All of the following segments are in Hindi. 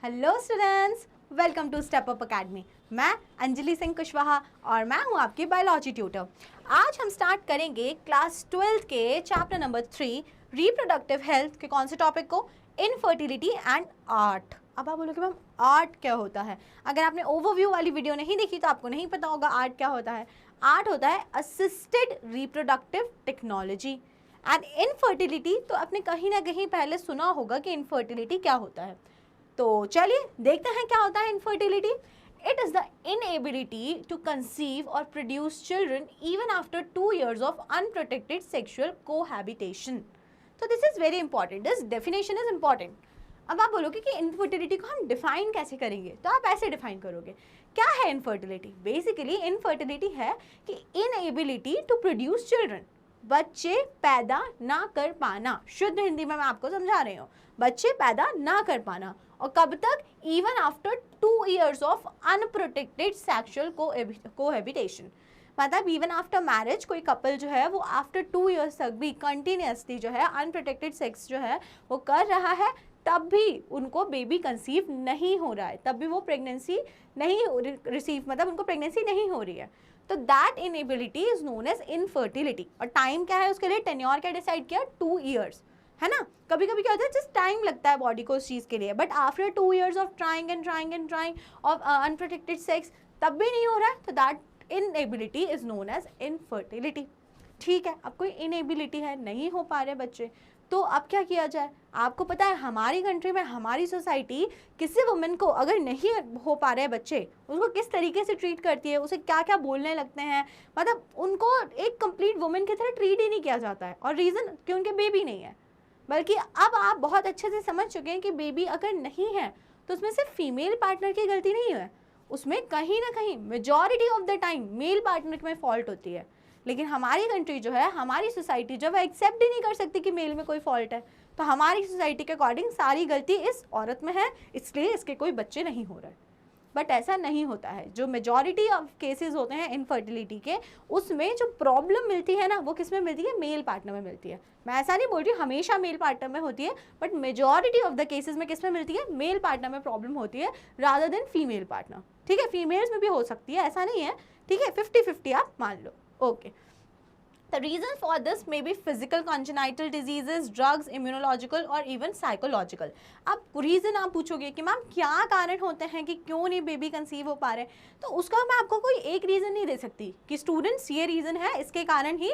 Hello students, welcome to Step Up Academy. मैं अंजलि सिंह कुशवाहा और मैं हूं आपकी बायोलॉजी ट्यूटर। आज हम स्टार्ट करेंगे क्लास 12 के चैप्टर नंबर 3 रिप्रोडक्टिव हेल्थ के कौन से टॉपिक को, इनफर्टिलिटी एंड आर्ट। अब आप बोलोगे मैम आर्ट क्या होता है? अगर आपने ओवरव्यू वाली वीडियो नहीं देखी तो आपको नहीं पता होगा आर्ट क्या होता है। आर्ट होता है assisted reproductive technology and infertility. तो आपने कहीं ना कहीं पहले सुना होगा कि इनफर्टिलिटी क्या होता है। तो चलिए देखते हैं क्या होता है infertility. It is the inability to conceive और produce children even after 2 years of unprotected sexual cohabitation. तो this is very important, this definition is important. अब आप बोलोगे कि इनफर्टिलिटी को हम डिफाइन कैसे करेंगे, तो आप ऐसे डिफाइन करोगे। क्या है इनफर्टिलिटी? बेसिकली इनफर्टिलिटी है कि इनएबिलिटी टू प्रोड्यूस चिल्ड्रन, बच्चे पैदा ना कर पाना। शुद्ध हिंदी में मैं आपको समझा रही हूँ, बच्चे पैदा ना कर पाना। और कब तक? Even after 2 years of unprotected sexual cohabitation. मतलब इवन आफ्टर मैरिज कोई कपल जो है वो आफ्टर 2 years तक भी कंटिन्यूसली जो है अनप्रोटेक्टेड सेक्स जो है वो कर रहा है, तब भी उनको बेबी कंसीव नहीं हो रहा है, तब भी वो प्रेगनेंसी नहीं रिसीव, मतलब उनको प्रेगनेंसी नहीं हो रही है। तो that inability is known as infertility. और टाइम क्या है उसके लिए? टेन्योर क्या डिसाइड किया? 2 years, है ना। कभी कभी क्या होता है, जस्ट टाइम लगता है बॉडी को उस चीज़ के लिए, but after 2 years of trying and trying and trying of unprotected sex तब भी नहीं हो रहा है, तो that inability is known as infertility. ठीक है, अब कोई इनएबिलिटी है, नहीं हो पा रहे बच्चे, तो अब क्या किया जाए? आपको पता है हमारी कंट्री में, हमारी सोसाइटी किसी वुमेन को अगर नहीं हो पा रहे बच्चे, उसको किस तरीके से ट्रीट करती है, उसे क्या क्या बोलने लगते हैं। मतलब उनको एक कंप्लीट वुमेन की तरह ट्रीट ही नहीं किया जाता है। और रीज़न कि उनके बेबी नहीं है। बल्कि अब आप बहुत अच्छे से समझ चुके हैं कि बेबी अगर नहीं है तो उसमें सिर्फ फीमेल पार्टनर की गलती नहीं है, उसमें कहीं ना कहीं majority of the time male partner में फॉल्ट होती है। लेकिन हमारी कंट्री जो है, हमारी सोसाइटी जो है एक्सेप्ट ही नहीं कर सकती कि मेल में कोई फॉल्ट है। तो हमारी सोसाइटी के अकॉर्डिंग सारी गलती इस औरत में है, इसलिए इसके कोई बच्चे नहीं हो रहे। बट ऐसा नहीं होता है। जो मेजॉरिटी ऑफ केसेस होते हैं इनफर्टिलिटी के, उसमें जो प्रॉब्लम मिलती है ना, वो किस में मिलती है? मेल पार्टनर में मिलती है। मैं ऐसा नहीं बोल रही हमेशा मेल पार्टनर में होती है, but majority of the cases में किस में मिलती है? मेल पार्टनर में प्रॉब्लम होती है रादर देन फीमेल पार्टनर। ठीक है, फीमेल्स में भी हो सकती है, ऐसा नहीं है। ठीक है, 50-50 आप मान लो। Okay, The reason for this may be physical congenital diseases, drugs, immunological और even psychological। अब रीज़न आप पूछोगे कि मैम क्या कारण होते हैं कि क्यों नहीं बेबी कंसीव हो पा रहे, तो उसका मैं आपको कोई एक रीज़न नहीं दे सकती कि स्टूडेंट्स ये रीज़न है, इसके कारण ही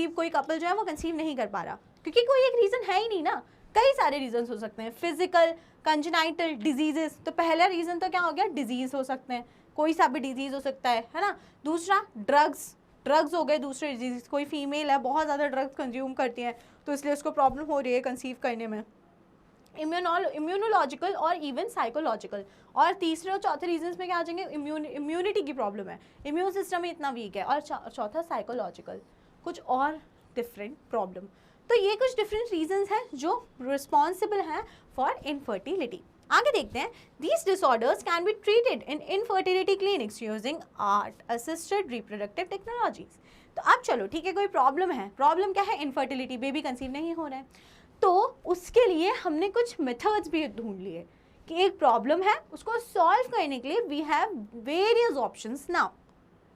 कोई कपल जो है वो कंसीव नहीं कर पा रहा, क्योंकि कोई एक रीज़न है ही नहीं ना। कई सारे रीजन हो सकते हैं। फिजिकल कंजेनाइटल डिजीजेस, तो पहला रीज़न तो क्या हो गया? डिजीज़ हो सकते हैं, कोई सा भी डिजीज़ हो सकता है ना। दूसरा ड्रग्स हो गए दूसरे डिजीज। कोई फीमेल है बहुत ज़्यादा ड्रग्स कंज्यूम करती है तो इसलिए उसको प्रॉब्लम हो रही है कंसीव करने में। इम्यूनोलॉजिकल और इवन साइकोलॉजिकल। और तीसरे और चौथे रीजंस में क्या आ जाएंगे? इम्यूनिटी की प्रॉब्लम है, इम्यून सिस्टम इतना वीक है। और चौथा साइकोलॉजिकल, कुछ और डिफरेंट प्रॉब्लम। तो ये कुछ डिफरेंट रीजंस हैं जो रिस्पॉन्सिबल हैं फॉर इनफर्टिलिटी। आगे देखते हैं। These disorders can be treated in infertility clinics using art assisted reproductive technologies। तो अब चलो ठीक है, कोई प्रॉब्लम है। प्रॉब्लम क्या है? इनफर्टिलिटी, बेबी कंसीव नहीं हो रहा है। तो उसके लिए हमने कुछ मेथड्स भी ढूंढ लिए कि एक प्रॉब्लम है, उसको सॉल्व करने के लिए we have various options. Now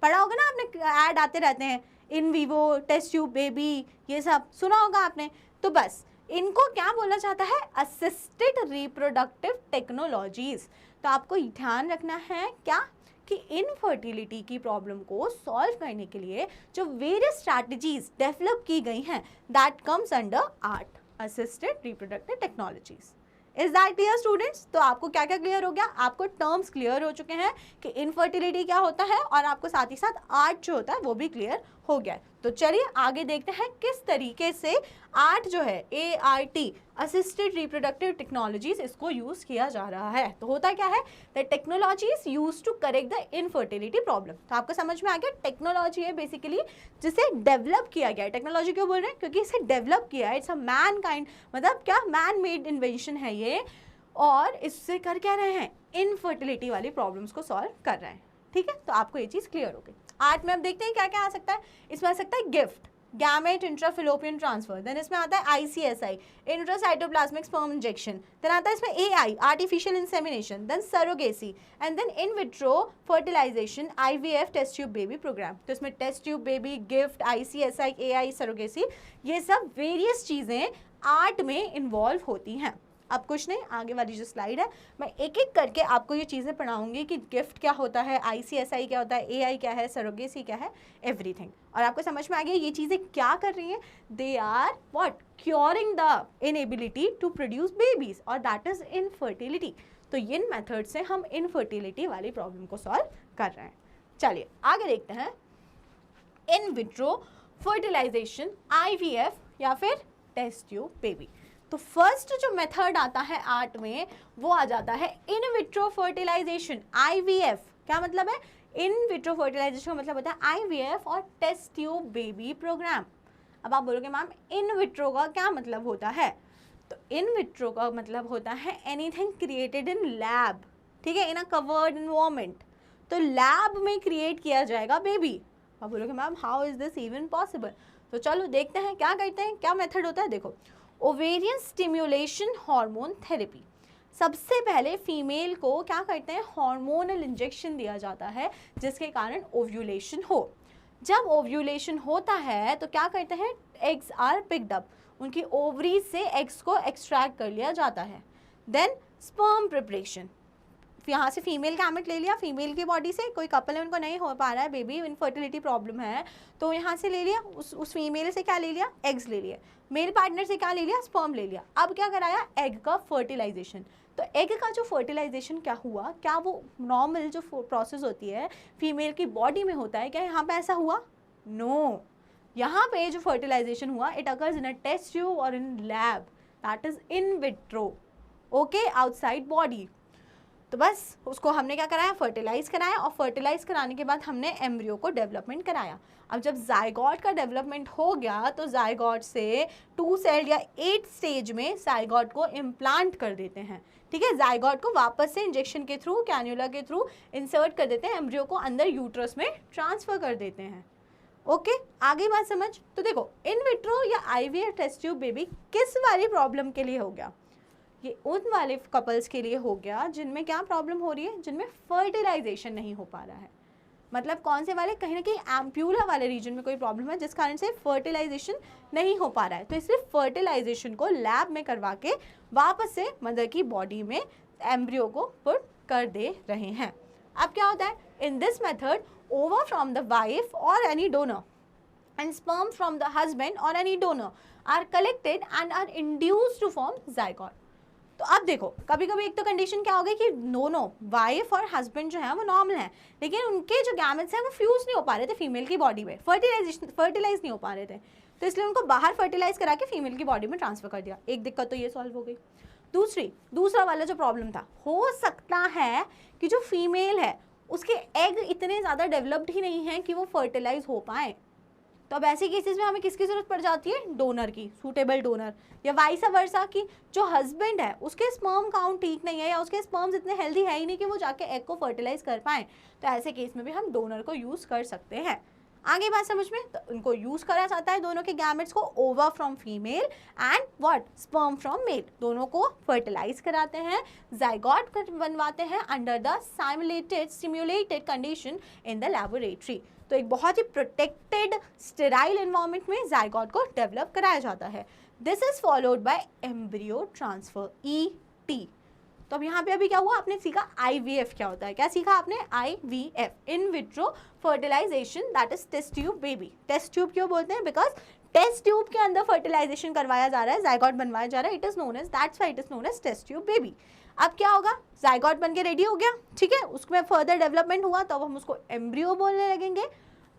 पढ़ा होगा ना आपने, ऐड आते रहते हैं, in vivo test tube baby, ये सब सुना होगा आपने। तो बस इनको क्या बोला जाता है? Assisted reproductive technologies. तो आपको ध्यान रखना है क्या कि इनफर्टिलिटी की प्रॉब्लम को सॉल्व करने के लिए जो वेरियस स्ट्रैटेजीज डेवलप की गई हैं, that comes under art assisted reproductive technologies. Is that clear students? तो आपको क्या क्या क्लियर हो गया? आपको टर्म्स क्लियर हो चुके हैं कि इनफर्टिलिटी क्या होता है, और आपको साथ ही साथ आर्ट जो होता है वो भी क्लियर हो गया। तो चलिए आगे देखते हैं किस तरीके से आर्ट जो है, ART असिस्टेड रिप्रोडक्टिव टेक्नोलॉजीज, इसको यूज किया जा रहा है। तो होता क्या है? The technology is use to correct the infertility problem. तो आपको समझ में आ गया, टेक्नोलॉजी है बेसिकली जिसे डेवलप किया गया है। टेक्नोलॉजी क्यों बोल रहे हैं? क्योंकि इसे डेवलप किया है, इट्स अ मैन काइंड, मतलब क्या मैन मेड इन्वेंशन है ये, और इससे कर क्या रहे हैं? इनफर्टिलिटी वाली प्रॉब्लम्स को सॉल्व कर रहे हैं। ठीक है, तो आपको ये चीज़ क्लियर हो गई। आर्ट में अब देखते हैं क्या क्या आ सकता है। इसमें आ सकता है gift. Gamete intrafallopian transfer, then इसमें आता है ICSI, intracytoplasmic sperm injection, then आता है इसमें AI, artificial insemination, then surrogacy, and then in vitro fertilization, IVF, test tube baby program. तो इसमें test tube baby, gift, ICSI, AI, surrogacy, ये सब वेरियस चीज़ें आर्ट में इन्वॉल्व होती हैं। अब कुछ नहीं, आगे वाली जो स्लाइड है मैं एक एक करके आपको ये चीज़ें पढ़ाऊंगी कि गिफ्ट क्या होता है, ICSI क्या होता है, AI क्या है, सरोगेसी क्या है, एवरीथिंग। और आपको समझ में आ गया ये चीज़ें क्या कर रही हैं? They are what, curing the inability to produce babies, और दैट इज इनफर्टिलिटी। तो इन मेथड से हम इनफर्टिलिटी वाली प्रॉब्लम को सॉल्व कर रहे हैं। चलिए आगे देखते हैं, इन विट्रो फर्टिलाइजेशन, IVF या फिर टेस्ट ट्यूब बेबी। तो फर्स्ट जो मेथड आता है आर्ट में वो आ जाता है इन विट्रो फर्टिलाइजेशन, IVF। क्या मतलब है? इन विट्रो फर्टिलाइजेशन का मतलब होता है IVF और टेस्ट ट्यूब बेबी प्रोग्राम। अब आप बोलोगे मैम इन विट्रो का क्या मतलब होता है? तो इन विट्रो का मतलब होता है एनीथिंग क्रिएटेड इन लैब, ठीक है, इन अ कवर्ड एनवायरनमेंट। तो लैब में क्रिएट किया जाएगा बेबी। आप बोलोगे ma'am how is this even possible? तो चलो देखते हैं क्या करते हैं, क्या मेथड होता है। देखो, ओवेरियन स्टिम्युलेशन हार्मोन थेरेपी। सबसे पहले फीमेल को क्या करते हैं, हार्मोनल इंजेक्शन दिया जाता है जिसके कारण ओव्यूलेशन हो। जब ओव्यूलेशन होता है तो क्या करते हैं, एग्स आर पिक्ड अप, उनकी ओवरी से एग्स को एक्सट्रैक्ट कर लिया जाता है। देन स्पर्म प्रिपरेशन, यहाँ से फीमेल गैमेट ले लिया, फीमेल की बॉडी से, कोई कपल है उनको नहीं हो पा रहा है बेबी, इनफर्टिलिटी प्रॉब्लम है, तो यहाँ से ले लिया, उस फीमेल से क्या ले लिया, एग्स ले लिए, मेल पार्टनर से क्या ले लिया, स्पर्म ले लिया। अब क्या कराया, एग का फर्टिलाइजेशन। तो एग का जो फर्टिलाइजेशन क्या हुआ, क्या वो नॉर्मल जो प्रोसेस होती है फीमेल की बॉडी में होता है, क्या यहाँ पे ऐसा हुआ? नो, यहाँ पे जो फर्टिलाइजेशन हुआ it occurs in a test tube और in lab, that is in vitro, okay, outside body. तो बस उसको हमने क्या कराया, फर्टिलाइज कराया, और फर्टिलाइज कराने के बाद हमने एम्ब्रियो को डेवलपमेंट कराया। अब जब जाइगोट का डेवलपमेंट हो गया तो जाइगोट से 2 सेल या 8 स्टेज में जाइगोट को इम्प्लांट कर देते हैं, ठीक है। जाइगोट को वापस से इंजेक्शन के थ्रू, कैन्युला के थ्रू इंसर्ट कर देते हैं, एम्ब्रियो को अंदर यूट्रस में ट्रांसफर कर देते हैं। ओके, आगे बात समझ। तो देखो, इन विट्रो या IVF टेस्ट ट्यूब बेबी किस वाली प्रॉब्लम के लिए हो गया? ये उन वाले कपल्स के लिए हो गया जिनमें क्या प्रॉब्लम हो रही है, जिनमें फर्टिलाइजेशन नहीं हो पा रहा है। मतलब कौन से वाले, कहीं ना कहीं एम्प्यूला वाले रीजन में कोई प्रॉब्लम है जिस कारण से फर्टिलाइजेशन नहीं हो पा रहा है। तो इसलिए फर्टिलाइजेशन को लैब में करवा के वापस से मदर की बॉडी में एम्ब्रियो को पुट कर दे रहे हैं। अब क्या होता है, इन दिस मेथड ओवा फ्रॉम द वाइफ और any donor and sperm from the husband or any donor are collected and are induced to form zygote। तो अब देखो, कभी कभी एक तो कंडीशन क्या हो गई कि दोनों वाइफ और हस्बैंड जो है वो नॉर्मल है, लेकिन उनके जो गैमेट्स हैं वो फ्यूज नहीं हो पा रहे थे फीमेल की बॉडी में, फर्टिलाइज नहीं हो पा रहे थे, तो इसलिए उनको बाहर फर्टिलाइज करा के फीमेल की बॉडी में ट्रांसफर कर दिया। एक दिक्कत तो ये सॉल्व हो गई। दूसरा वाला जो प्रॉब्लम था, हो सकता है कि जो फीमेल है उसके एग इतने ज़्यादा डेवलप्ड ही नहीं है कि वो फर्टिलाइज हो पाए। तो अब ऐसे केसेस में हमें किसकी जरूरत पड़ जाती है, डोनर की, सूटेबल डोनर। या वाइस वर्सा की जो हस्बैंड है उसके स्पर्म काउंट ठीक नहीं है या उसके स्पर्म्स इतने हेल्दी है ही नहीं कि वो जाके एग को फर्टिलाइज कर पाए, तो ऐसे केस में भी हम डोनर को यूज़ कर सकते हैं। आगे बात समझ में, तो उनको यूज़ करा जाता है दोनों के गैमेट्स को, ova from female and what, sperm from male, दोनों को फर्टिलाइज कराते हैं, जाइगोट बनवाते हैं under the simulated condition in the laboratory. तो एक बहुत ही प्रोटेक्टेड स्टेराइल एनवायरनमेंट में जाइगोट को डेवलप कराया जाता है। This is followed by embryo transfer, ET। तो अब यहाँ पे अभी क्या हुआ, आपने सीखा IVF क्या होता है, क्या सीखा आपने, IVF, in vitro fertilization, that is test tube baby. Test tube क्यों बोलते हैं, बिकॉज टेस्ट ट्यूब के अंदर फर्टिलाइजेशन करवाया जा रहा है, जाइगोट बनवाया जा रहा है, it is known as, that's why it is known as test tube baby. अब क्या होगा, जाइगोट बन के रेडी हो गया, ठीक है, उसमें फर्दर डेवलपमेंट हुआ तो अब हम उसको एम्ब्रियो बोलने लगेंगे।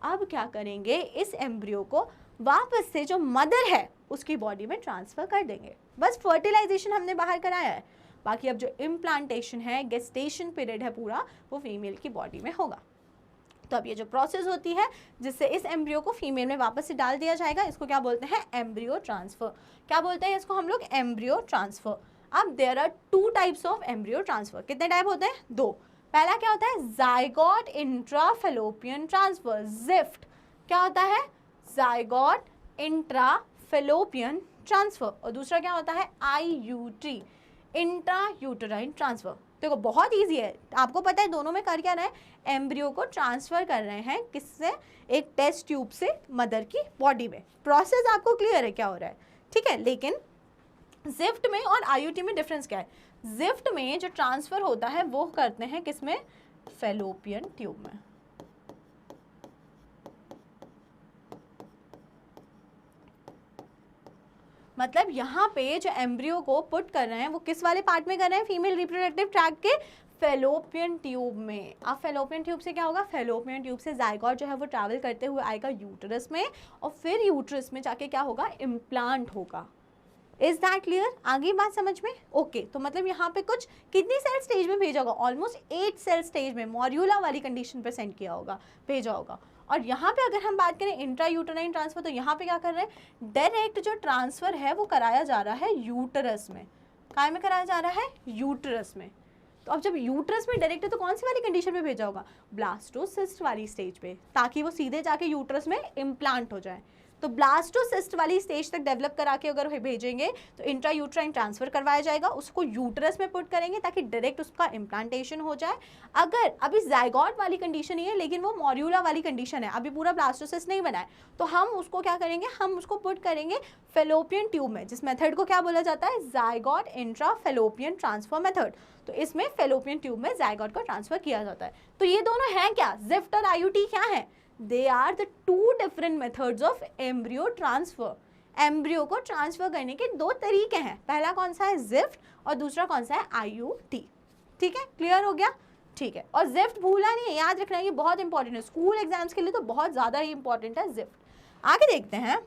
अब क्या करेंगे, इस एम्ब्रियो को वापस से जो मदर है उसकी बॉडी में ट्रांसफर कर देंगे। बस फर्टिलाइजेशन हमने बाहर कराया है, बाकी अब जो इम्प्लांटेशन है, गेस्टेशन पीरियड है पूरा, वो फीमेल की बॉडी में होगा। तो अब ये जो प्रोसेस होती है जिससे इस एम्ब्रियो को फीमेल में वापस से डाल दिया जाएगा, इसको क्या बोलते हैं, एम्ब्रियो ट्रांसफर। क्या बोलते हैं इसको हम लोग, एम्ब्रियो ट्रांसफर। अब there are 2 types of embryo transfer. कितने टाइप होते हैं, 2। पहला क्या होता है, जाइगोट इंट्राफेलोपियन ट्रांसफर, जिफ्ट। क्या होता है, जाइगोट इंट्रा फेलोपियन ट्रांसफर, और दूसरा क्या होता है IUT, इंट्रा यूटराइन ट्रांसफर। देखो बहुत इजी है, आपको पता है दोनों में कर क्या रहे हैं, एम्ब्रियो को ट्रांसफर कर रहे हैं किससे, एक टेस्ट ट्यूब से मदर की बॉडी में। प्रोसेस आपको क्लियर है क्या हो रहा है, ठीक है। लेकिन जिफ्ट में और IUT में डिफरेंस क्या है, जिफ्ट में जो ट्रांसफर होता है वो करते हैं किसमें, फेलोपियन ट्यूब में। मतलब यहाँ पे जो एम्ब्रियो को पुट कर रहे हैं वो किस वाले पार्ट में कर रहे हैं, फीमेल रिप्रोडक्टिव ट्रैक्ट के फेलोपियन ट्यूब में। अब फेलोपियन ट्यूब से क्या होगा, फेलोपियन ट्यूब से जाइगोट जो है वो ट्रैवल करते हुए आएगा यूटरस में, और फिर यूटरस में जाके क्या होगा, इम्प्लांट होगा। इज दैट क्लियर, आगे बात समझ में, ओके। तो मतलब यहाँ पे कुछ कितनी सेल स्टेज में भेजा होगा, ऑलमोस्ट 8 सेल स्टेज में मॉड्यूला वाली कंडीशन पे सेंड किया होगा, भेजा होगा। और यहाँ पे अगर हम बात करें इंट्रा यूटराइन ट्रांसफर, तो यहाँ पे क्या कर रहे हैं, डायरेक्ट जो ट्रांसफर है वो कराया जा रहा है यूटरस में। काय में कराया जा रहा है, यूटरस में। तो अब जब यूटरस में डायरेक्ट है तो कौन सी वाली कंडीशन में भेजा होगा, ब्लास्टोसिस्ट वाली स्टेज पे, ताकि वो सीधे जाके यूटरस में इम्प्लांट हो जाए। तो ब्लास्टोसिस्ट वाली स्टेज तक डेवलप करा के अगर भेजेंगे तो इंट्रा यूट्राइन ट्रांसफर करवाया जाएगा, उसको यूटरस में पुट करेंगे ताकि डायरेक्ट उसका इम्प्लांटेशन हो जाए। अगर अभी जाइगोट वाली कंडीशन ही है लेकिन वो मॉड्यूला वाली कंडीशन है, अभी पूरा ब्लास्टोसिस्ट नहीं बना है, तो हम उसको क्या करेंगे, हम उसको पुट करेंगे फेलोपियन ट्यूब में, जिस मेथड को क्या बोला जाता है, zygote intra fallopian transfer method. तो इसमें फेलोपियन ट्यूब में जाइगोट को ट्रांसफर किया जाता है। तो ये दोनों हैं क्या, जिफ्ट और IUT क्या है, they are the two different methods of embryo transfer। Embryo को ट्रांसफर करने के दो तरीके हैं, पहला कौन सा है, जिफ्ट, और दूसरा कौन सा है, IUT। ठीक है, क्लियर हो गया, ठीक है। और जिफ्ट भूला नहीं है, याद रखना, ये बहुत इंपॉर्टेंट है, स्कूल एग्जाम्स के लिए तो बहुत ज़्यादा ही इंपॉर्टेंट है जिफ्ट। आगे देखते हैं,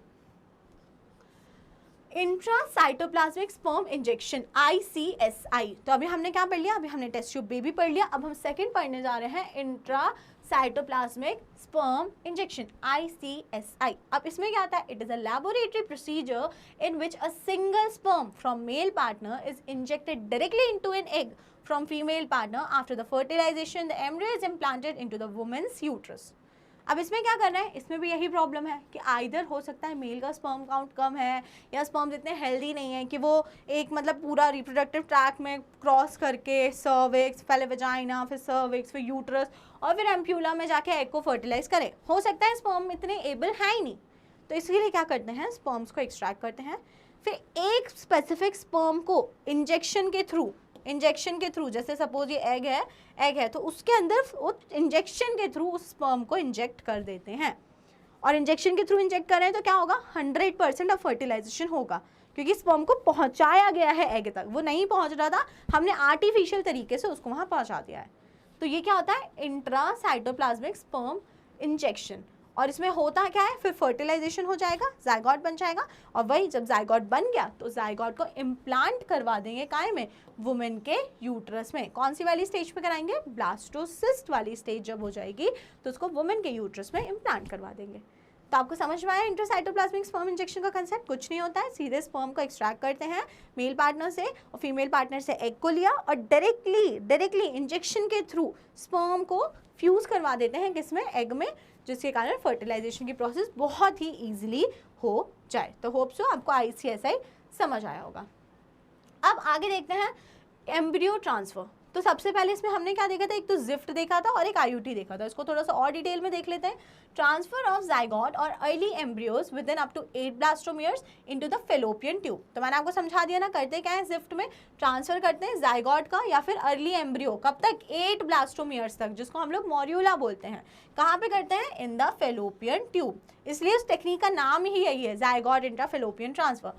इंट्रासाइटोप्लाज्मिक स्पर्म इंजेक्शन ICSI। तो अभी हमने क्या पढ़ लिया, अभी हमने टेस्ट ट्यूब बेबी पढ़ लिया, अब हम सेकंड पढ़ने जा रहे हैं इंट्रासाइटोप्लाज्मिक स्पर्म इंजेक्शन ICSI। अब इसमें क्या आता है, it is a laboratory procedure in which a single sperm from male partner is injected directly into an egg from female partner after the fertilization the embryo is implanted into the women's uterus. अब इसमें क्या करना है, इसमें भी यही प्रॉब्लम है कि आइदर हो सकता है मेल का स्पर्म काउंट कम है या स्पर्म इतने हेल्दी नहीं है कि वो एक मतलब पूरा रिप्रोडक्टिव ट्रैक में क्रॉस करके सर्विक्स, पहले वजाइना, फिर सर्विक्स, फिर यूट्रस और फिर एम्प्यूला में जाके एग को फर्टिलाइज करे। हो सकता है स्पर्म इतने एबल है ही नहीं, तो इसलिए क्या करते हैं, स्पर्म्स को एक्सट्रैक्ट करते हैं, फिर एक स्पेसिफिक स्पर्म को इंजेक्शन के थ्रू जैसे सपोज ये एग है तो उसके अंदर वो इंजेक्शन के थ्रू उस स्पर्म को इंजेक्ट कर देते हैं, और इंजेक्शन के थ्रू इंजेक्ट कर रहे हैं तो क्या होगा, 100% ऑफ फर्टिलाइजेशन होगा, क्योंकि स्पर्म को पहुंचाया गया है एग तक, वो नहीं पहुंच रहा था, हमने आर्टिफिशियल तरीके से उसको वहां पहुंचा दिया है। तो ये क्या होता है, इंट्रासाइटोप्लाज्मिक स्पर्म इंजेक्शन। और इसमें होता क्या है, फिर फर्टिलाइजेशन हो जाएगा, जाइगोट बन जाएगा, और वही जब जाइगोट बन गया तो जाइगोट को इम्प्लांट करवा देंगे काय में, वुमेन के यूट्रस में। कौन सी वाली स्टेज पे कराएंगे, ब्लास्टोसिस्ट वाली स्टेज जब हो जाएगी तो उसको वुमेन के यूट्रस में इम्प्लांट करवा देंगे। तो आपको समझ में आया इंट्रासाइटोप्लाज्मिक स्पर्म इंजेक्शन का कंसेप्ट, कुछ नहीं होता है, सीधे स्पर्म को एक्सट्रैक्ट करते हैं मेल पार्टनर से, और फीमेल पार्टनर से एग को लिया और डायरेक्टली इंजेक्शन के थ्रू स्पर्म को फ्यूज करवा देते हैं किसमें, एग में, जिसके कारण फर्टिलाइजेशन की प्रोसेस बहुत ही ईजिली हो जाए। तो होप सो आपको ICSI समझ आया होगा। अब आगे देखते हैं एम्ब्रियो ट्रांसफर। तो सबसे पहले इसमें हमने क्या देखा था, एक तो जिफ्ट देखा था और एक IUT देखा था, इसको थोड़ा सा और डिटेल में देख लेते हैं। ट्रांसफर ऑफ जाइगोट और early embryos within up to 8 blastomeres into the fallopian tube. तो मैंने आपको समझा दिया ना, करते क्या है, जिफ्ट में ट्रांसफर करते हैं जाइगोट का या फिर अर्ली एम्ब्रियो, कब तक, 8 ब्लास्टोमियर्स तक, जिसको हम लोग मॉड्यूला बोलते हैं। कहाँ पे करते हैं, इन द फेलोपियन ट्यूब, इसलिए उस टेक्निक का नाम ही यही है, जाइगोट इंट्रा फेलोपियन ट्रांसफर।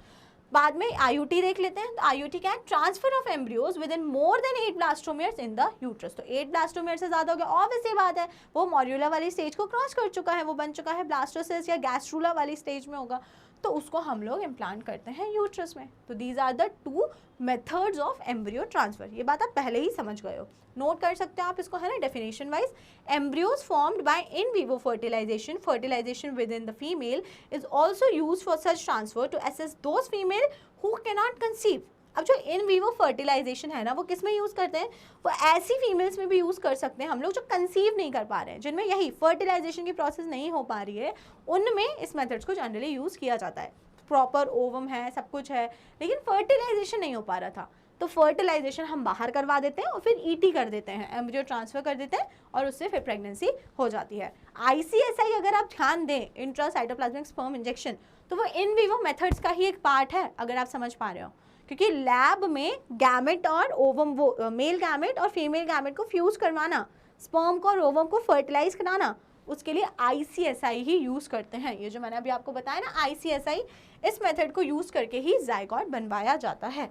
बाद में IUT देख लेते हैं। तो IUT क्या है, transfer of embryos with in more than 8 blastomeres in the uterus. तो 8 ब्लास्टोमियर से ज्यादा हो गया, ऑब्वियस सी बात है वो मॉड्यूला वाली स्टेज को क्रॉस कर चुका है, वो बन चुका है ब्लास्टोसिस्ट या गैस्ट्रूला वाली स्टेज में होगा, तो उसको हम लोग इम्प्लांट करते हैं यूट्रस में। तो these are the 2 methods of embryo transfer. ये बात आप पहले ही समझ गए हो, नोट कर सकते हो आप इसको, है ना, definition wise. Embryos formed by in vivo fertilization within the female is also used for such transfer to assess those female who cannot conceive अब जो इन वीवो फर्टिलाइजेशन है ना, वो किस में यूज़ करते हैं, वो ऐसी फीमेल्स में भी यूज़ कर सकते हैं हम लोग जो कंसीव नहीं कर पा रहे हैं, जिनमें यही फर्टिलाइजेशन की प्रोसेस नहीं हो पा रही है, उनमें इस मेथड्स को जनरली यूज़ किया जाता है। प्रॉपर ओवम है, सब कुछ है, लेकिन फर्टिलाइजेशन नहीं हो पा रहा था, तो फर्टिलाइजेशन हम बाहर करवा देते हैं और फिर ईटी कर देते हैं, एम्ब्रियो ट्रांसफर कर देते हैं और उससे फिर प्रेगनेंसी हो जाती है। ICSI अगर आप ध्यान दें, इंट्रासाइटोप्लाज्मिक स्पर्म इंजेक्शन, तो वो इन वीवो मेथड्स का ही एक पार्ट है, अगर आप समझ पा रहे हो, क्योंकि लैब में गैमेट और ओवम, वो मेल गैमेट और फीमेल गैमेट को फ्यूज करवाना, स्पर्म को और ओवम को फर्टिलाइज कराना, उसके लिए ICSI ही यूज़ करते हैं। ये जो मैंने अभी आपको बताया ना, ICSI, इस मेथड को यूज़ करके ही जायगोट बनवाया जाता है।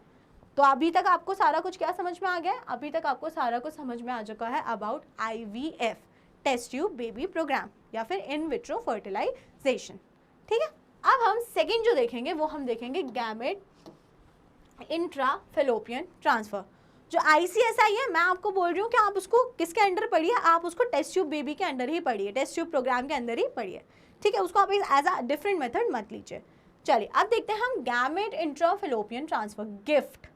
तो अभी तक आपको सारा कुछ क्या समझ में आ गया? अभी तक आपको सारा कुछ समझ में आ चुका है about IVF, test tube baby program, या फिर इन विट्रो फर्टिलाइजेशन। ठीक है, अब हम सेकेंड जो देखेंगे वो हम देखेंगे गैमेट इंट्राफेलोपियन ट्रांसफर। जो ICSI है, मैं आपको बोल रही हूँ कि आप उसको किसके अंडर पढ़िए, आप उसको टेस्ट ट्यूब बेबी के अंदर ही पढ़िए, टेस्ट ट्यूब प्रोग्राम के अंदर ही पढ़िए। ठीक है, उसको आप एज अ डिफरेंट मेथड मत लीजिए। चलिए अब देखते हैं हम गैमेट इंट्राफेलोपियन ट्रांसफर, गिफ्ट।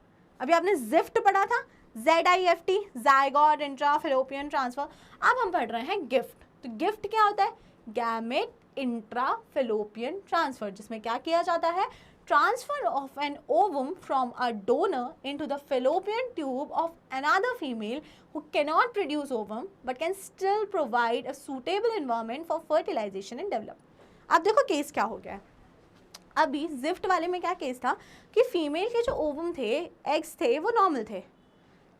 अभी आपने जिफ्ट पढ़ा था, ZIFT, जायगोट इंट्राफेलोपियन ट्रांसफर। अब हम पढ़ रहे हैं गिफ्ट। तो गिफ्ट क्या होता है? गैमेट इंट्राफेलोपियन ट्रांसफर, जिसमें क्या किया जाता है, transfer of an ovum from a donor into the fallopian tube of another female who cannot produce ovum but can still provide a suitable environment for fertilization and development. अब देखो केस क्या हो गया है। अभी जिफ्ट वाले में क्या केस था कि फीमेल के जो ओवम थे, एग्स थे, वो नॉर्मल थे,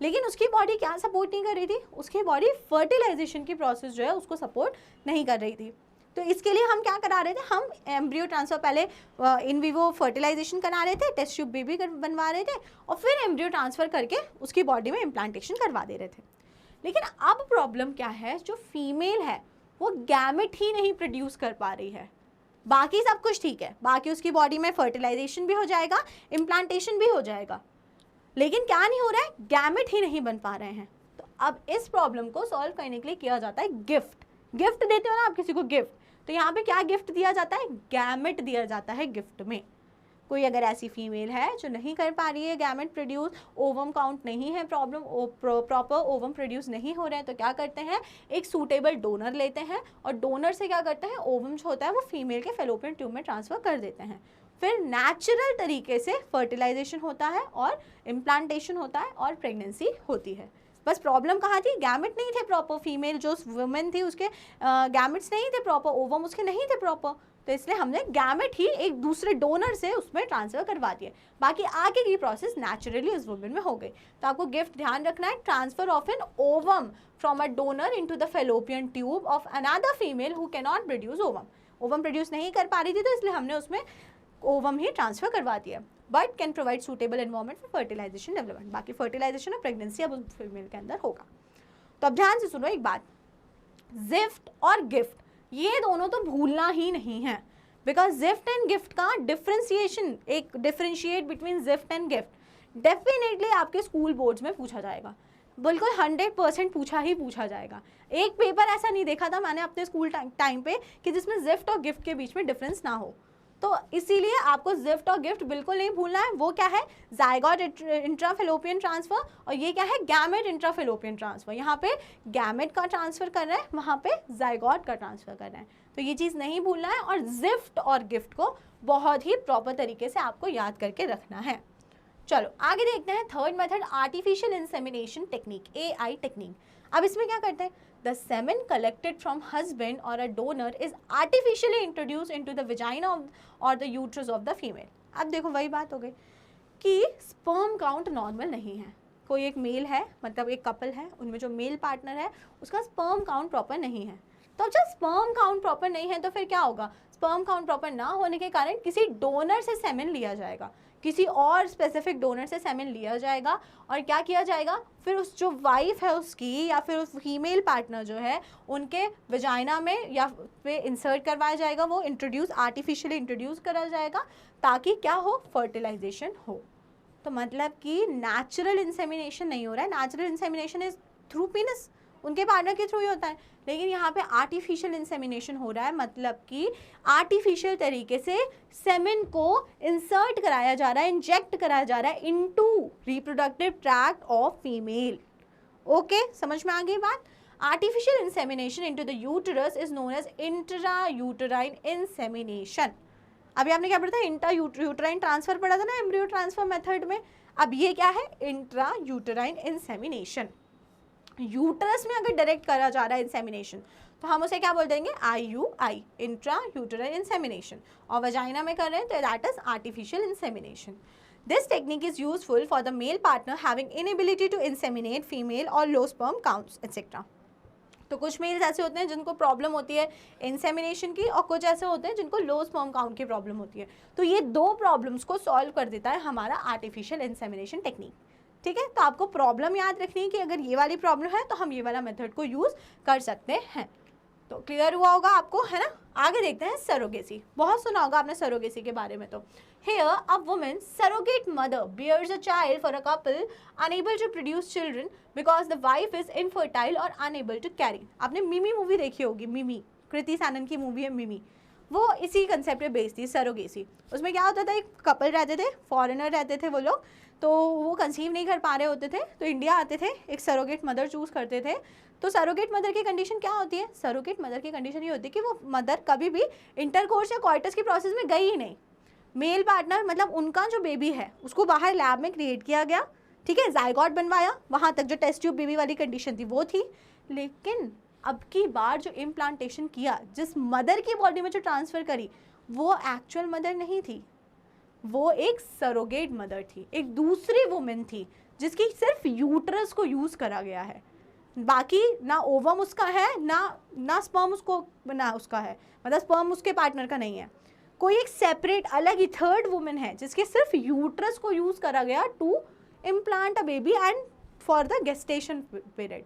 लेकिन उसकी बॉडी क्या सपोर्ट नहीं कर रही थी, उसकी बॉडी फर्टिलाइजेशन की प्रोसेस जो है उसको सपोर्ट नहीं कर रही थी। तो इसके लिए हम क्या करा रहे थे, हम एम्ब्रियो ट्रांसफर, पहले इन वीवो फर्टिलाइजेशन करा रहे थे, टेस्ट ट्यूब बेबी बनवा रहे थे, और फिर एम्ब्रियो ट्रांसफर करके उसकी बॉडी में इम्प्लांटेशन करवा दे रहे थे। लेकिन अब प्रॉब्लम क्या है, जो फीमेल है वो गैमेट ही नहीं प्रोड्यूस कर पा रही है। बाकी सब कुछ ठीक है, बाकी उसकी बॉडी में फर्टिलाइजेशन भी हो जाएगा, इम्प्लांटेशन भी हो जाएगा, लेकिन क्या नहीं हो रहा है, गैमेट ही नहीं बन पा रहे हैं। तो अब इस प्रॉब्लम को सॉल्व करने के लिए किया जाता है गिफ्ट। गिफ्ट देते हो ना आप किसी को गिफ्ट, तो यहाँ पे क्या गिफ्ट दिया जाता है, गैमेट दिया जाता है गिफ्ट में। कोई अगर ऐसी फीमेल है जो नहीं कर पा रही है गैमेट प्रोड्यूस, ओवम काउंट नहीं है, प्रॉब्लम प्रॉपर ओवम प्रोड्यूस नहीं हो रहे हैं, तो क्या करते हैं, एक सूटेबल डोनर लेते हैं और डोनर से क्या करते हैं, ओवम जो होता है वो फीमेल के फेलोपियन ट्यूब में ट्रांसफर कर देते हैं। फिर नेचुरल तरीके से फर्टिलाइजेशन होता है और इम्प्लांटेशन होता है और प्रेगनेंसी होती है। बस प्रॉब्लम कहाँ थी, गैमेट नहीं थे प्रॉपर, फीमेल जो वुमेन थी उसके गैमेट्स नहीं थे प्रॉपर, ओवम उसके नहीं थे प्रॉपर, तो इसलिए हमने गैमेट ही एक दूसरे डोनर से उसमें ट्रांसफर करवा दिया। बाकी आगे की प्रोसेस नेचुरली उस वुमेन में हो गई। तो आपको गिफ्ट ध्यान रखना है, transfer of an ovum from a donor into the fallopian tube of another female who can not produce ovum. Ovum produce नहीं कर पा रही थी, तो इसलिए हमने उसमें ओवम ही ट्रांसफर करवा दिया, but can provide suitable environment for fertilization development. बाकी फर्टिलाइजेशन और प्रेगनेंसी अब उस फीमेल के अंदर होगा। तो अब ध्यान से सुनो एक बात, जिफ्ट और गिफ्ट ये दोनों तो भूलना ही नहीं है, बिकॉज जिफ्ट एंड गिफ्ट का डिफ्रेंशिएशन, एक differentiate between gift and gift definitely आपके स्कूल बोर्ड्स में पूछा जाएगा, बिल्कुल 100% पूछा ही पूछा जाएगा। एक पेपर ऐसा नहीं देखा था मैंने अपने स्कूल टाइम पे कि जिसमें जिफ्ट और गिफ्ट के बीच में डिफरेंस ना हो। तो इसीलिए आपको जिफ्ट और गिफ्ट बिल्कुल नहीं भूलना है। वो क्या है, जायगोट इंट्राफेलोपियन ट्रांसफर, और ये क्या है, गैमेट इंट्राफेलोपियन ट्रांसफर। यहाँ पे गैमेट का ट्रांसफर कर रहे हैं, वहाँ पे जायगोट का ट्रांसफर कर रहे हैं, तो ये चीज़ नहीं भूलना है। और जिफ्ट और गिफ्ट को बहुत ही प्रॉपर तरीके से आपको याद करके रखना है। चलो आगे देखते हैं third method, artificial insemination technique, AI technique. अब इसमें क्या करते हैं, the semen collected from husband or a donor is artificially introduced into the vagina or the uterus of the female। अब देखो वही बात हो गई कि स्पर्म काउंट नॉर्मल नहीं है। कोई एक मेल है, मतलब एक कपल है, उनमें जो मेल पार्टनर है उसका स्पर्म काउंट प्रॉपर नहीं है। तो जब स्पर्म काउंट प्रॉपर नहीं है तो फिर क्या होगा, स्पर्म काउंट प्रॉपर ना होने के कारण किसी डोनर से सेमेन लिया जाएगा, किसी और स्पेसिफिक डोनर से सेमेन लिया जाएगा, और क्या किया जाएगा, फिर उस जो वाइफ है उसकी या फिर उस फीमेल पार्टनर जो है उनके वजाइना में या पे इंसर्ट करवाया जाएगा, वो इंट्रोड्यूस, आर्टिफिशियली इंट्रोड्यूस करा जाएगा, ताकि क्या हो, फर्टिलाइजेशन हो। तो मतलब कि नेचुरल इंसेमिनेशन नहीं हो रहा है, नेचुरल इंसेमिनेशन इज थ्रू पीनस, उनके पार्टनर के थ्रू ही होता है। लेकिन यहाँ पे आर्टिफिशियल इंसेमिनेशन हो रहा है, मतलब कि आर्टिफिशियल तरीके से सेमेन को इंसर्ट कराया जा रहा है, इंजेक्ट कराया जा रहा है into reproductive tract of female. Okay, समझ में आ गई बात। Artificial insemination into the uterus is known as intra uterine insemination. अभी आपने क्या पढ़ा था, इंट्रा यूटेराइन ट्रांसफर पढ़ा था ना एम्ब्रियो ट्रांसफर मेथड में। अब ये क्या है, इंट्रा यूटेराइन इंसेमिनेशन। यूटरस में अगर डायरेक्ट करा जा रहा है इंसेमिनेशन तो हम उसे क्या बोल देंगे, IUI, इंट्रा यूटेराइन इंसेमिनेशन। और वजाइना में कर रहे हैं तो that is artificial insemination. This technique is useful for the male partner having inability to inseminate female और लो स्पर्म काउंट्स एटसेट्रा। तो कुछ मेल्स ऐसे होते हैं जिनको प्रॉब्लम होती है इंसेमिनेशन की, और कुछ ऐसे होते हैं जिनको लो स्पर्म काउंट की प्रॉब्लम होती है। तो ये दो प्रॉब्लम्स को सॉल्व कर देता है हमारा आर्टिफिशियल इंसेमिनेशन टेक्निक। ठीक है, तो आपको प्रॉब्लम याद रखनी है कि अगर ये वाली प्रॉब्लम है तो हम ये वाला मेथड को यूज़ कर सकते हैं। तो क्लियर हुआ होगा आपको, है ना। आगे देखते हैं सरोगेसी। बहुत सुना होगा आपने सरोगेसी के बारे में। तो here a woman surrogate mother bears a child for a couple unable to produce children because the wife is infertile और अनेबल टू कैरी। आपने मिमी मूवी देखी होगी, मिमी, कृति सैनन की मूवी है मिमी, वो इसी कंसेप्ट पे बेस्ड थी, सरोगेसी। उसमें क्या होता था, एक कपल रहते थे, फॉरेनर रहते थे वो लोग, तो वो कंसीव नहीं कर पा रहे होते थे, तो इंडिया आते थे, एक सरोगेट मदर चूज़ करते थे। तो सरोगेट मदर की कंडीशन क्या होती है, सरोगेट मदर की कंडीशन ये होती है कि वो मदर कभी भी इंटरकोर्स या क्वार्टर्स की प्रोसेस में गई ही नहीं। मेल पार्टनर मतलब उनका जो बेबी है उसको बाहर लैब में क्रिएट किया गया, ठीक है, जाइगोट बनवाया, वहाँ तक जो टेस्ट ट्यूब बेबी वाली कंडीशन थी वो थी। लेकिन अब की बार जो इम्प्लांटेशन किया, जिस मदर की बॉडी में जो ट्रांसफ़र करी, वो एक्चुअल मदर नहीं थी, वो एक सरोगेट मदर थी, एक दूसरी वुमेन थी जिसकी सिर्फ यूट्रस को यूज़ करा गया है। बाकी ना ओवम उसका है, ना स्पर्म उसको, ना उसका है, मतलब स्पर्म उसके पार्टनर का नहीं है। कोई एक सेपरेट अलग ही थर्ड वुमेन है जिसके सिर्फ यूट्रस को यूज़ करा गया to implant a baby and for the gestation period.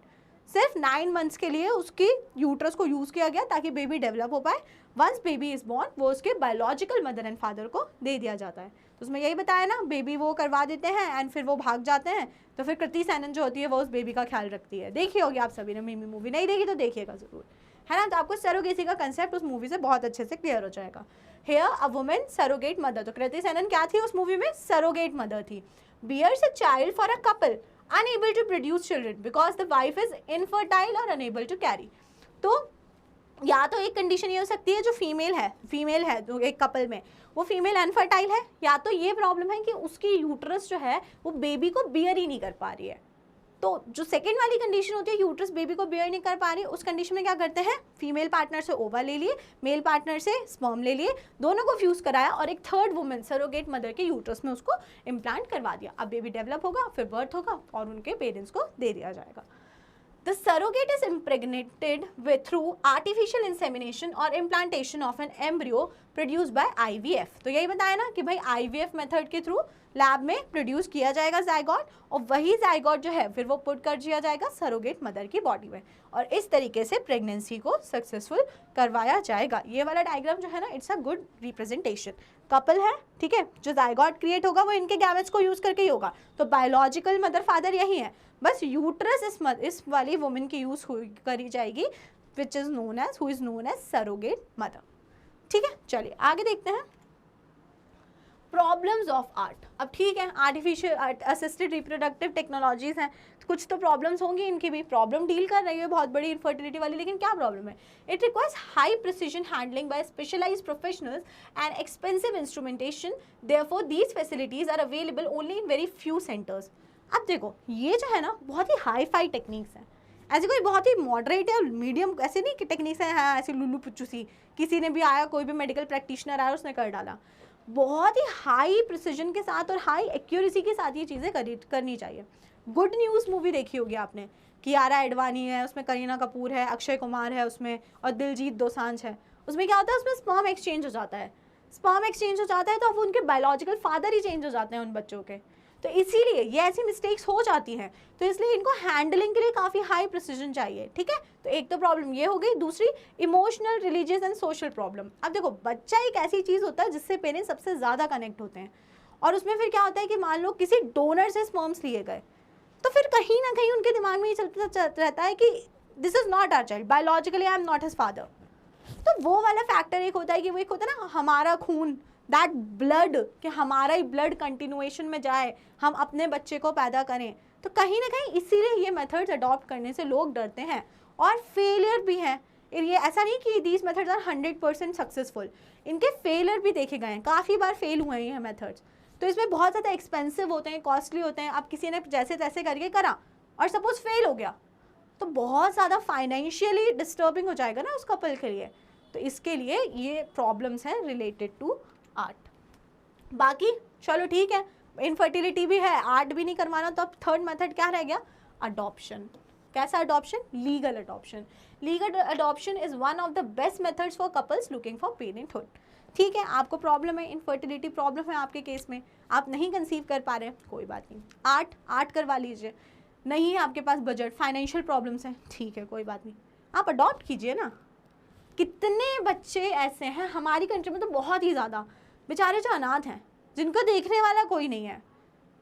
सिर्फ 9 मंथ्स के लिए उसकी यूट्रस को यूज़ किया गया ताकि बेबी डेवलप हो पाए। वंस बेबी इज़ बॉर्न वो उसके बायोलॉजिकल मदर एंड फादर को दे दिया जाता है। तो उसमें यही बताया ना, बेबी वो करवा देते हैं एंड फिर वो भाग जाते हैं, तो फिर कृति सैनन जो होती है वो उस बेबी का ख्याल रखती है। देखी होगी आप सभी ने मिमी मूवी, नहीं देखी तो देखिएगा ज़रूर, है ना। तो आपको सरोगेसी का कंसेप्ट उस मूवी से बहुत अच्छे से क्लियर हो जाएगा। Here a women surrogate mother, तो कृति सैनन क्या थी उस मूवी में, सरोगेट मदर थी। Bears a child for a couple unable to produce children because the wife is infertile or unable to carry। तो या तो एक कंडीशन ये हो सकती है जो फीमेल है तो एक कपल में वो फीमेल अनफर्टाइल है, या तो ये प्रॉब्लम है कि उसकी यूट्रस जो है वो बेबी को बियर ही नहीं कर पा रही है। तो जो सेकेंड वाली कंडीशन होती है, यूट्रस बेबी को बियर नहीं कर पा रही, उस कंडीशन में क्या करते हैं, फीमेल पार्टनर से ओवा ले लिए, मेल पार्टनर से स्पर्म ले लिए, दोनों को फ्यूज़ कराया और एक थर्ड वुमेन सरोगेट मदर के यूट्रस में उसको इम्प्लांट करवा दिया। अब बेबी डेवलप होगा, फिर बर्थ होगा और उनके पेरेंट्स को दे दिया जाएगा। The surrogate is impregnated with through artificial insemination or implantation of an embryo produced by IVF। तो यही बताया ना कि भाई IVF मेथड के थ्रू लैब में प्रोड्यूस किया जाएगा जाइगोट, और वही जाइगोट जो है फिर वो पुट कर दिया जाएगा सरोगेट मदर की बॉडी में, और इस तरीके से प्रेगनेंसी को सक्सेसफुल करवाया जाएगा। ये वाला डायग्राम जो है ना, it's a good representation. Couple है, ठीक है, जो जाइगोट क्रिएट होगा वो इनके गैमेट्स को यूज़ करके ही होगा, तो बायोलॉजिकल मदर फादर यही है, बस यूट्रस इस वाली वुमेन की यूज़ करी जाएगी which is known as, who is known as surrogate mother. ठीक है, चलिए आगे देखते हैं प्रॉब्लम्स ऑफ आर्ट। अब ठीक है, आर्टिफिशियल असिस्टेड रिप्रोडक्टिव टेक्नोलॉजीज़ हैं, कुछ तो प्रॉब्लम्स होंगी, इनकी भी प्रॉब्लम डील कर रही है बहुत बड़ी इनफर्टिलिटी वाली, लेकिन क्या प्रॉब्लम है, it requires high precision handling by specialised professionals and expensive instrumentation, therefore these facilities are available only in very few centres. अब देखो ये जो है ना बहुत ही हाई फाई टेक्निक्स हैं, ऐसे कोई बहुत ही मॉडरेट या मीडियम ऐसे नहीं कि टेक्निक्स हैं, हाँ ऐसे लुल्लू पुच्चू सी किसी ने भी आया, कोई भी मेडिकल प्रैक्टिशनर आया उसने कर डाला। बहुत ही हाई प्रिसीजन के साथ और हाई एक्यूरेसी के साथ ये चीज़ें करनी चाहिए। गुड न्यूज़ मूवी देखी होगी आपने, कियारा एडवानी है उसमें, करीना कपूर है, अक्षय कुमार है उसमें, और दिलजीत दोसांझ है। उसमें क्या होता है, उसमें स्पर्म एक्सचेंज हो जाता है, स्पर्म एक्सचेंज हो जाता है तो अब उनके बायोलॉजिकल फादर ही चेंज हो जाते हैं उन बच्चों के। तो इसीलिए ये ऐसी मिस्टेक्स हो जाती हैं, तो इसलिए इनको हैंडलिंग के लिए काफ़ी हाई प्रिसीजन चाहिए। ठीक है, तो एक तो प्रॉब्लम ये हो गई, दूसरी emotional, religious and social problem. अब देखो बच्चा एक ऐसी चीज़ होता है जिससे पेरेंट्स सबसे ज़्यादा कनेक्ट होते हैं, और उसमें फिर क्या होता है कि मान लो किसी डोनर से स्पर्म्स लिए गए, तो फिर कहीं ना कहीं उनके दिमाग में ये चलता रहता है कि this is not our child, biologically I am not his father. तो वो वाला फैक्टर एक होता है कि वो एक होता है ना हमारा खून, दैट ब्लड, कि हमारा ही ब्लड कंटिन्यूएशन में जाए, हम अपने बच्चे को पैदा करें। तो कहीं ना कहीं इसीलिए ये मेथड्स अडॉप्ट करने से लोग डरते हैं और फेलियर भी हैं। ये ऐसा नहीं कि दीज मेथड्स आर 100% सक्सेसफुल, इनके फेलियर भी देखे गए हैं, काफ़ी बार फेल हुए हैं ये मेथड्स। तो इसमें बहुत ज़्यादा एक्सपेंसिव होते हैं, कॉस्टली होते हैं। अब किसी ने जैसे तैसे करके करा और सपोज फेल हो गया तो बहुत ज़्यादा फाइनेंशियली डिस्टर्बिंग हो जाएगा ना उस कपल के लिए। तो इसके लिए ये प्रॉब्लम्स हैं रिलेटेड टू आर्ट। बाकी चलो ठीक है, इनफर्टिलिटी भी है, आर्ट भी नहीं करवाना, तो अब थर्ड मेथड क्या रह गया? अडॉप्शन। कैसा adoption? Legal adoption. Legal adoption is one of the best methods for couples looking for parenthood. ठीक है, आपको प्रॉब्लम है, इनफर्टिलिटी प्रॉब्लम है आपके केस में, आप नहीं कंसीव कर पा रहे, कोई बात नहीं, आर्ट करवा लीजिए। नहीं है आपके पास बजट, फाइनेंशियल प्रॉब्लम्स हैं, ठीक है कोई बात नहीं, आप अडॉप्ट कीजिए ना। कितने बच्चे ऐसे हैं हमारी कंट्री में, तो बहुत ही ज़्यादा, बेचारे जो अनाथ हैं, जिनको देखने वाला कोई नहीं है।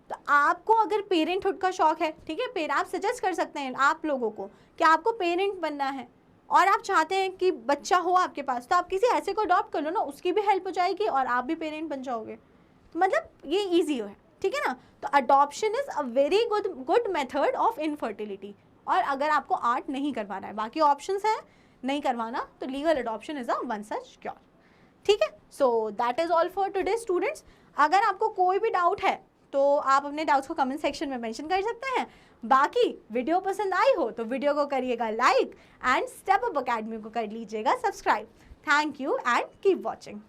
तो आपको अगर पेरेंटहुड का शौक है, ठीक है, आप सजेस्ट कर सकते हैं आप लोगों को कि आपको पेरेंट बनना है और आप चाहते हैं कि बच्चा हो आपके पास, तो आप किसी ऐसे को अडॉप्ट कर लो ना, उसकी भी हेल्प हो जाएगी और आप भी पेरेंट बन जाओगे। तो मतलब ये ईजी है, ठीक है ना। तो adoption is a very good method of infertility. और अगर आपको आर्ट नहीं करवाना है, बाकी ऑप्शंस हैं, नहीं करवाना, तो legal adoption is a one such cure. ठीक है, so that is all for today students. अगर आपको कोई भी डाउट है तो आप अपने डाउट्स को कमेंट सेक्शन में मेंशन कर सकते हैं। बाकी वीडियो पसंद आई हो तो वीडियो को करिएगा like and step Up academy को कर लीजिएगा subscribe. Thank you and keep watching.